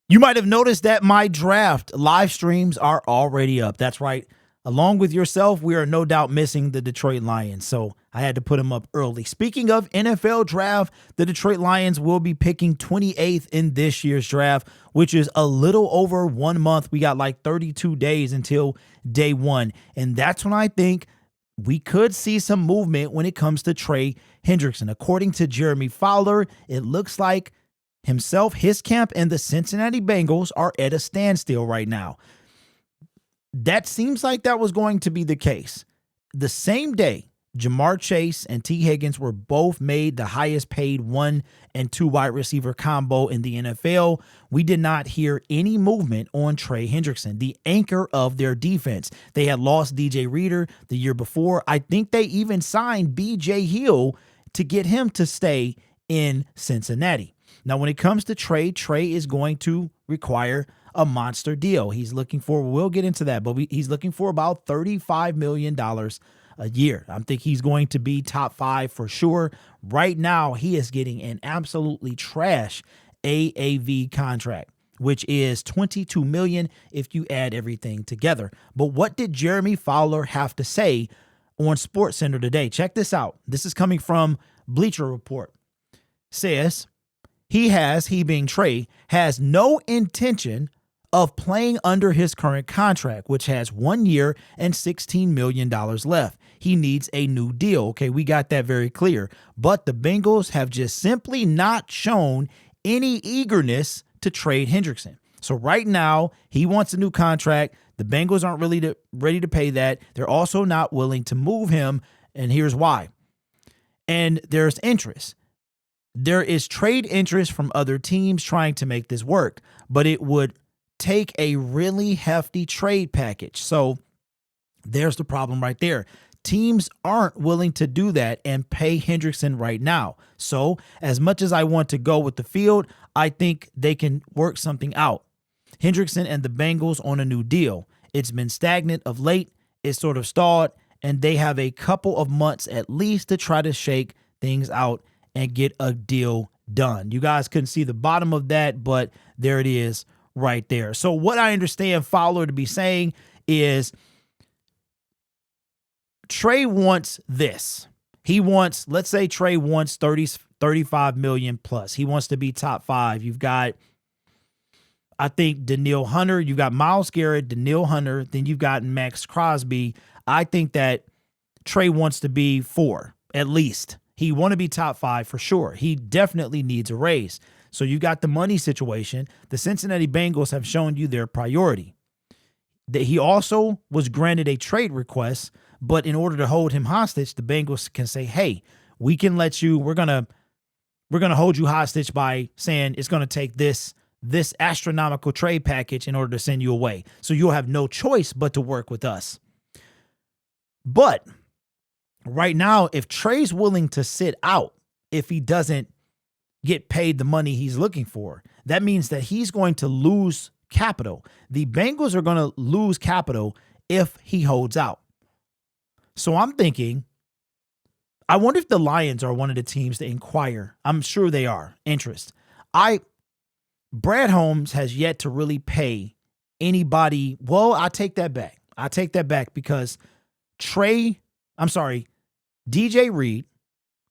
You might have noticed that my draft live streams are already up. That's right. Along with yourself, we are no doubt missing the Detroit Lions, so I had to put them up early. Speaking of NFL draft, the Detroit Lions will be picking 28th in this year's draft, which is a little over 1 month. We got like 32 days until day one, and that's when I think we could see some movement when it comes to Trey Hendrickson. According to Jeremy Fowler, it looks like himself, his camp, and the Cincinnati Bengals are at a standstill right now. That seems like that was going to be the case. The same day, Jamar Chase and T. Higgins were both made the highest paid 1 and 2 wide receiver combo in the NFL. We did not hear any movement on Trey Hendrickson, the anchor of their defense. They had lost DJ Reader the year before. I think they even signed B.J. Hill to get him to stay in Cincinnati. Now, when it comes to Trey is going to require a monster deal. He's looking for, we'll get into that, but he's looking for about $35 million a year. I think he's going to be top 5 for sure. Right now, he is getting an absolutely trash AAV contract, which is $22 million if you add everything together. But what did Jeremy Fowler have to say on SportsCenter today? Check this out. This is coming from Bleacher Report. Says he being Trey, has no intention of playing under his current contract, which has 1 year and $16 million left. He needs a new deal. Okay, we got that very clear. But the Bengals have just simply not shown any eagerness to trade Hendrickson. So right now, he wants a new contract. The Bengals aren't really ready to pay that. They're also not willing to move him, and here's why. And there's interest. There is trade interest from other teams trying to make this work, but it would take a really hefty trade package. So there's the problem right there. Teams aren't willing to do that and pay Hendrickson right now. So as much as I want to go with the field, I think they can work something out. Hendrickson and the Bengals on a new deal. It's been stagnant of late. It's sort of stalled, and they have a couple of months at least to try to shake things out and get a deal done. You guys couldn't see the bottom of that, but there it is right there. So what I understand Fowler to be saying is Trey wants this. He wants, let's say Trey wants 35 million plus. He wants to be top 5. You've got, I think, Danielle Hunter. You've got Myles Garrett, Danielle Hunter. Then you've got Max Crosby. I think that Trey wants to be 4, at least. He want to be top 5 for sure. He definitely needs a raise. So you got the money situation. The Cincinnati Bengals have shown you their priority. That he also was granted a trade request, but in order to hold him hostage, the Bengals can say, "Hey, we can let you. We're gonna hold you hostage by saying it's gonna take this astronomical trade package in order to send you away. So you'll have no choice but to work with us." But right now, if Trey's willing to sit out, if he doesn't get paid the money he's looking for, that means that he's going to lose capital. The Bengals are going to lose capital if he holds out. So I'm thinking, I wonder if the Lions are one of the teams to inquire. I'm sure they are. Interest. Brad Holmes has yet to really pay anybody. Well, I take that back. Because DJ Reed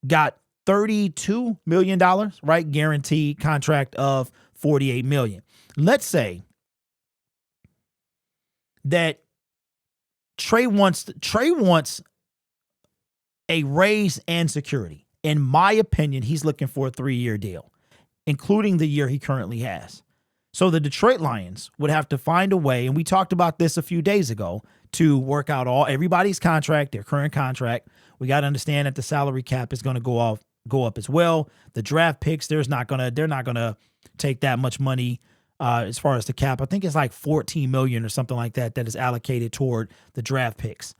got $32 million, right? Guaranteed contract of $48 million. Let's say that Trey wants a raise and security. In my opinion, he's looking for a 3-year deal, including the year he currently has. So the Detroit Lions would have to find a way, and we talked about this a few days ago, to work out everybody's contract, their current contract. We got to understand that the salary cap is going to go up as well. The draft picks, they're not gonna take that much money as far as the cap. I think it's like $14 million or something like that is allocated toward the draft picks.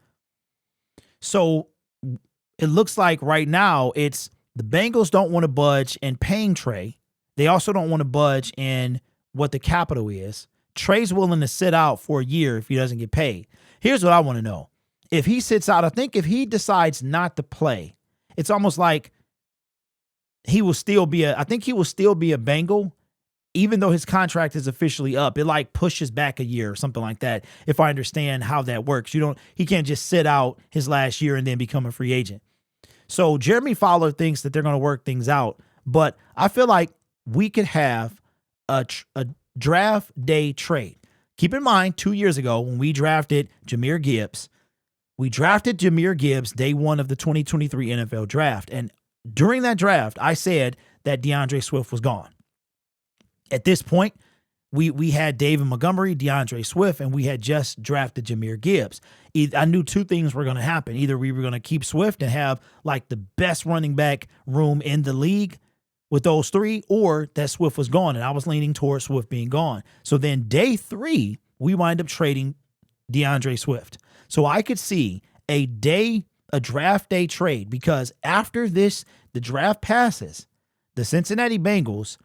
So it looks like right now it's the Bengals don't want to budge in paying Trey. They also don't want to budge in what the capital is. Trey's willing to sit out for a year if he doesn't get paid. Here's what I want to know. If he sits out, I think if he decides not to play, it's almost like he will still be a Bengal even though his contract is officially up, it like pushes back a year or something like that. If I understand how that works, he can't just sit out his last year and then become a free agent. So Jeremy Fowler thinks that they're going to work things out, but I feel like we could have a draft day trade. Keep in mind, 2 years ago when we drafted Jahmyr Gibbs, day one of the 2023 NFL draft. And during that draft, I said that DeAndre Swift was gone. At this point, we had David Montgomery, DeAndre Swift, and we had just drafted Jahmyr Gibbs. I knew two things were going to happen. Either we were going to keep Swift and have like the best running back room in the league with those three, or that Swift was gone, and I was leaning towards Swift being gone. So then day 3, we wind up trading DeAndre Swift. So I could see a draft day trade, because after the draft passes, the Cincinnati Bengals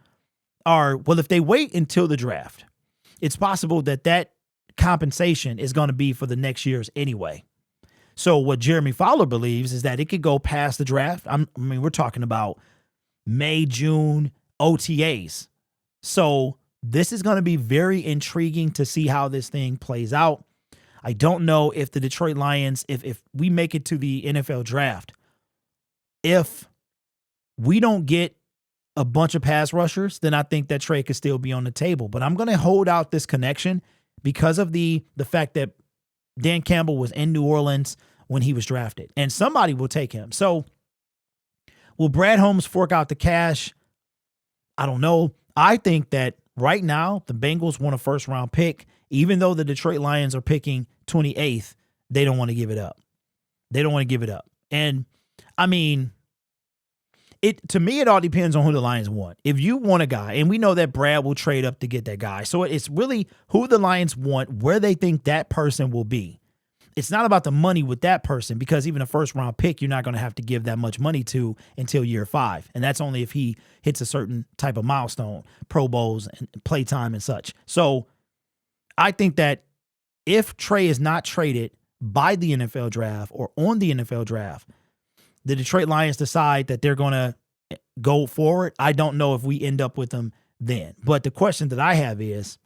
if they wait until the draft, it's possible that compensation is going to be for the next year's anyway. So what Jeremy Fowler believes is that it could go past the draft. We're talking about May, June OTAs. So this is going to be very intriguing to see how this thing plays out. I don't know if the Detroit Lions, if we make it to the NFL draft, if we don't get a bunch of pass rushers, then I think that trade could still be on the table. But I'm going to hold out this connection because of the fact that Dan Campbell was in New Orleans when he was drafted, and somebody will take him. So will Brad Holmes fork out the cash? I don't know. I think that right now the Bengals want a first-round pick. Even though the Detroit Lions are picking 28th, they don't want to give it up. And I mean, to me, it all depends on who the Lions want. If you want a guy, and we know that Brad will trade up to get that guy. So it's really who the Lions want, where they think that person will be. It's not about the money with that person, because even a first-round pick, you're not going to have to give that much money to until year 5. And that's only if he hits a certain type of milestone, Pro Bowls and play time and such. So I think that if Trey is not traded by the NFL draft or on the NFL draft, the Detroit Lions decide that they're going to go forward. I don't know if we end up with them then. But the question that I have is,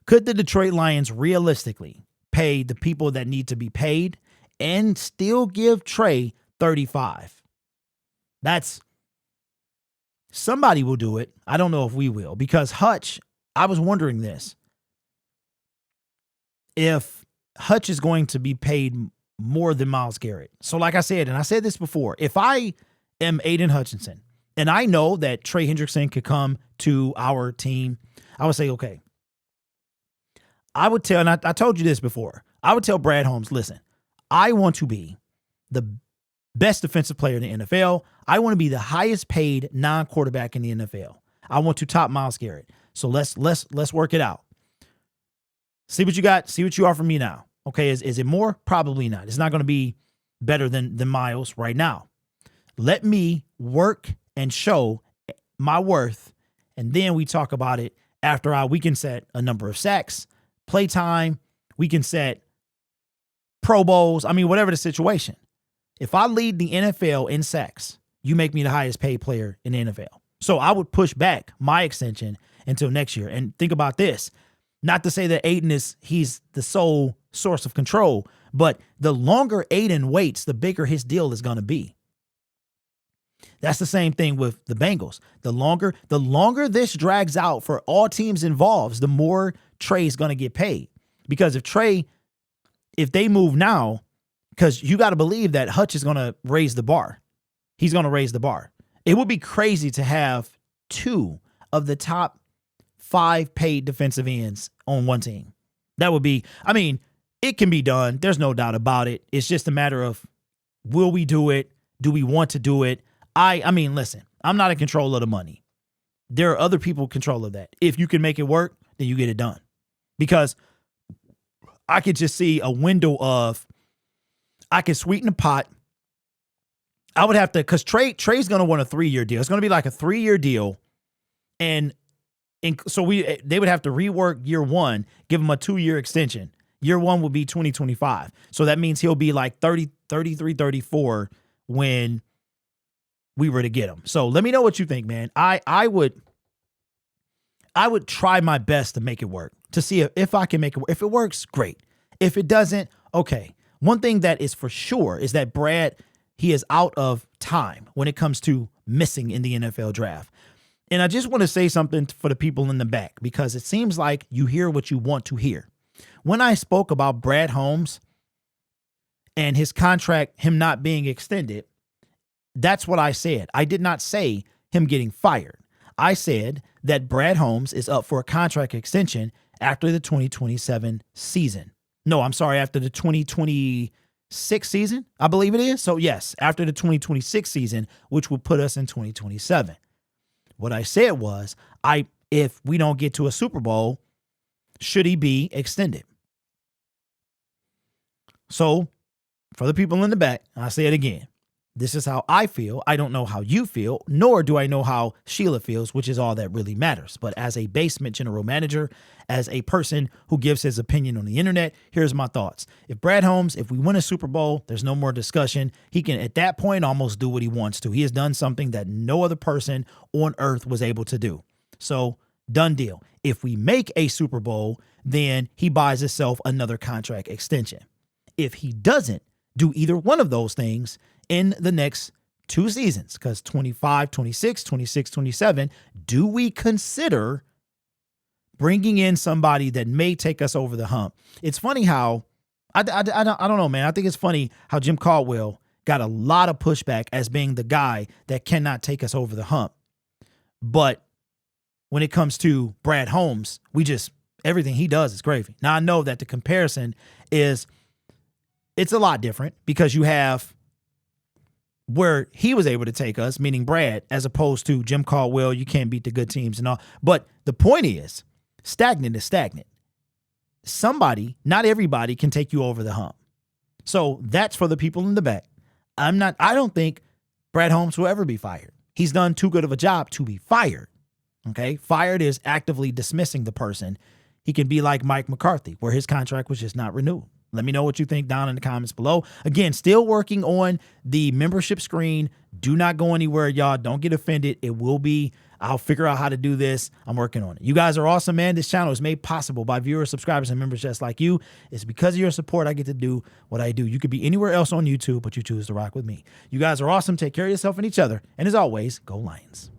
could the Detroit Lions realistically pay the people that need to be paid and still give Trey 35? Somebody will do it. I don't know if we will, because Hutch, I was wondering this. If Hutch is going to be paid more than Myles Garrett. So like I said, and I said this before, if I am Aiden Hutchinson and I know that Trey Hendrickson could come to our team, I would say, okay, I would tell, and I told you this before, I would tell Brad Holmes, listen, I want to be the best defensive player in the NFL. I want to be the highest paid non-quarterback in the NFL. I want to top Myles Garrett. So let's work it out. See what you got. See what you offer me now. Okay, is it more? Probably not. It's not going to be better than Myles right now. Let me work and show my worth, and then we talk about it after we can set a number of sacks, play time. We can set Pro Bowls. Whatever the situation. If I lead the NFL in sacks, you make me the highest paid player in the NFL. So I would push back my extension until next year. And think about this. Not to say that Aiden he's the sole source of control, but the longer Aiden waits, the bigger his deal is going to be. That's the same thing with the Bengals. The longer this drags out for all teams involved, the more Trey's going to get paid. Because if they move now, because you got to believe that Hutch is going to raise the bar. He's going to raise the bar. It would be crazy to have 2 of the top 5 paid defensive ends on one team. That would be, it can be done. There's no doubt about it. It's just a matter of, will we do it? Do we want to do it? Listen, I'm not in control of the money. There are other people in control of that. If you can make it work, then you get it done. Because I could just see a window of, I could sweeten the pot. I would have to, because Trey's going to want a 3-year deal. It's going to be like a 3-year deal. And so they would have to rework year 1, give him a 2-year extension. Year 1 will be 2025. So that means he'll be like 30, 33, 34 when we were to get him. So let me know what you think, man. I would I would try my best to make it work, to see if I can make it work. If it works, great. If it doesn't, okay. One thing that is for sure is that Brad, he is out of time when it comes to missing in the NFL draft. And I just want to say something for the people in the back, because it seems like you hear what you want to hear. When I spoke about Brad Holmes and his contract, him not being extended, that's what I said. I did not say him getting fired. I said that Brad Holmes is up for a contract extension after the 2027 season. No, I'm sorry, after the 2026 season, I believe it is. So yes, after the 2026 season, which will put us in 2027. What I said was, if we don't get to a Super Bowl, should he be extended? So for the people in the back, I say it again. This is how I feel. I don't know how you feel, nor do I know how Sheila feels, which is all that really matters. But as a basement general manager, as a person who gives his opinion on the internet, here's my thoughts. If Brad Holmes, if we win a Super Bowl, there's no more discussion. He can, at that point, almost do what he wants to. He has done something that no other person on earth was able to do. So, done deal. If we make a Super Bowl, then he buys himself another contract extension. If he doesn't do either one of those things in the next 2 seasons, because 25, 26, 26, 27, do we consider bringing in somebody that may take us over the hump? It's funny how, I don't know, man. I think it's funny how Jim Caldwell got a lot of pushback as being the guy that cannot take us over the hump. But when it comes to Brad Holmes, everything he does is gravy. Now, I know that the comparison it's a lot different, because you have where he was able to take us, meaning Brad, as opposed to Jim Caldwell, you can't beat the good teams and all. But the point is, stagnant is stagnant. Somebody, not everybody, can take you over the hump. So that's for the people in the back. I don't think Brad Holmes will ever be fired. He's done too good of a job to be fired. Okay? Fired is actively dismissing the person. He can be like Mike McCarthy, where his contract was just not renewed. Let me know what you think down in the comments below. Again, still working on the membership screen. Do not go anywhere, y'all. Don't get offended. It will be. I'll figure out how to do this. I'm working on it. You guys are awesome, man. This channel is made possible by viewers, subscribers, and members just like you. It's because of your support I get to do what I do. You could be anywhere else on YouTube, but you choose to rock with me. You guys are awesome. Take care of yourself and each other. And as always, go Lions.